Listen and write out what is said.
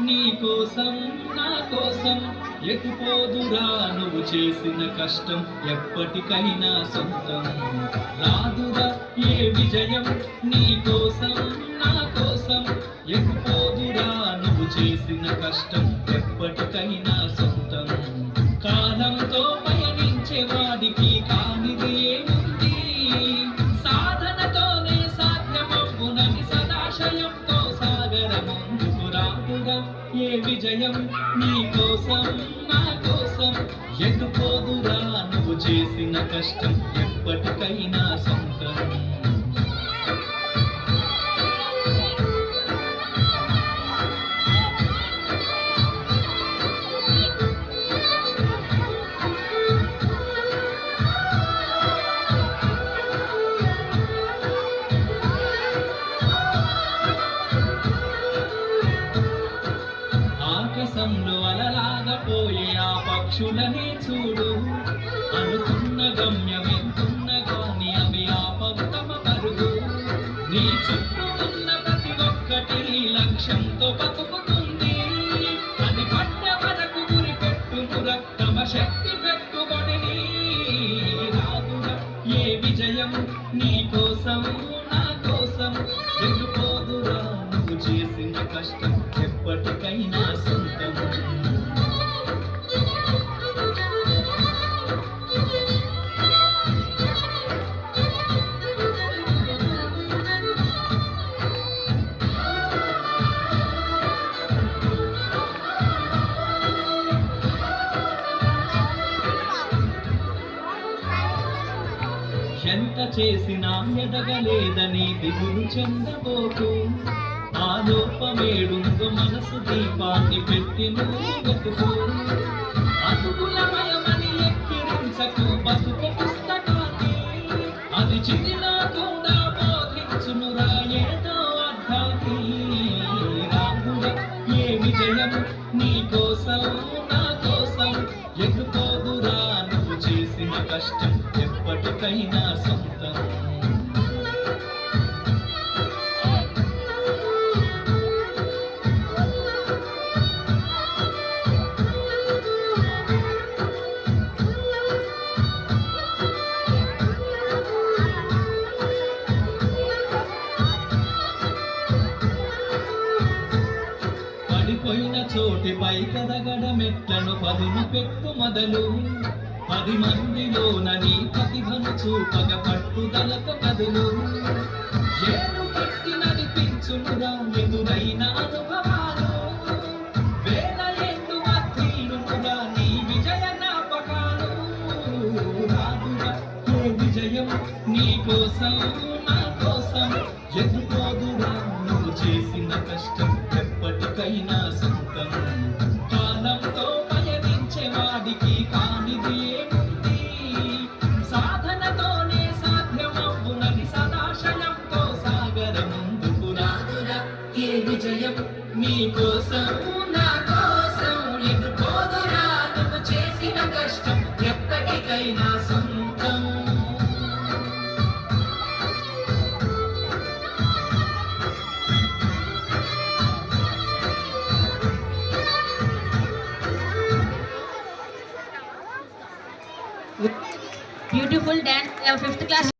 నీ కోసం నా కోసం ఎటుపోదురా నువ్వు చేసిన కష్టం ఎప్పటికైనా సొంతం రాదురా ఏ విజయం నీ కోసం నా కోసం ఎటుపోదురా నువ్వు చేసిన కష్టం ఎప్పటికైనా సొంతం కాలంతో పయనించే వాడికి కానిది ఏముంది సాధనతోనే సాధ్యమవునని సదాశయంతో సాగర ముందుకు రాదురా ఏ విజయం నీ కోసం నా కోసం ఎటుపోదురా నువ్వు చేసిన కష్టం ఎప్పటికైనా సొంతం ఆకాశంలో అలలాగపోయే ఆ పక్షులనే చూడు అనుకున్న గమ్యం ఎంతున్న గాని అవి ఆపవు తమ పరుగు నీ చుట్టూ ఉన్న ప్రతి ఒక్కటి లక్ష్యంతో బతుకుతుంది అది పడ్డ వరకు గురి పెట్టుమురా తమ శక్తి పెట్టుబడిని రాదురా ఏ విజయం నీ కోసం నా కోసం ఎదుపోదురా నువ్వు చేసిన కష్టం ఎప్పటికైనా సొంతం ఎంత చేసినా ఎదగలేదని దిగులు చెందబోకు ఆ లోపమేడుందో మనసు దీపాన్ని పెట్టి నువ్వు వెతుకు అతుకులమయమని ఎక్కిరించకు బతుకు పుస్తకాన్ని అది చితిలో కూడా బోధించునురా ఏదో అర్థాన్ని రాదురా ఏ విజయం నీ కోసం నా కోసం ఎదుకోదురా నువ్వు చేసిన కష్టం ఎప్పటికైనా సొంతం పడిపోయిన చోటిపై కదగడ మెట్లను పదును పెట్టు మొదలు 10 మందిలోన నీ ప్రతిభను చూపగ పట్టుదలతో కదులు ఏడు పట్టి నడిపించునురా ఎదురైన అనుభవాలు వేల ఏళ్ళు వర్ధిల్లునురా నీ విజయ జ్ఞాపకాలు రాదురా ఏ విజయం నీ కోసం నా కోసం ఎదుర్కోదురా నువ్వు చేసిన కష్టం ఎప్పటికైనా సొంతం కాలంతో పయనించే వాడికి కానిది ఏముంది సాధనతోనే సాధ్యమవునని సదాశయంతో సాగర ముందుకు రాదురా ఏ విజయం నీ కోసం నా కోసం ఎదుర్కోదురా నువ్వు చేసిన కష్టం ఎప్పటికైనా సొంతం Beautiful dance, 5th class.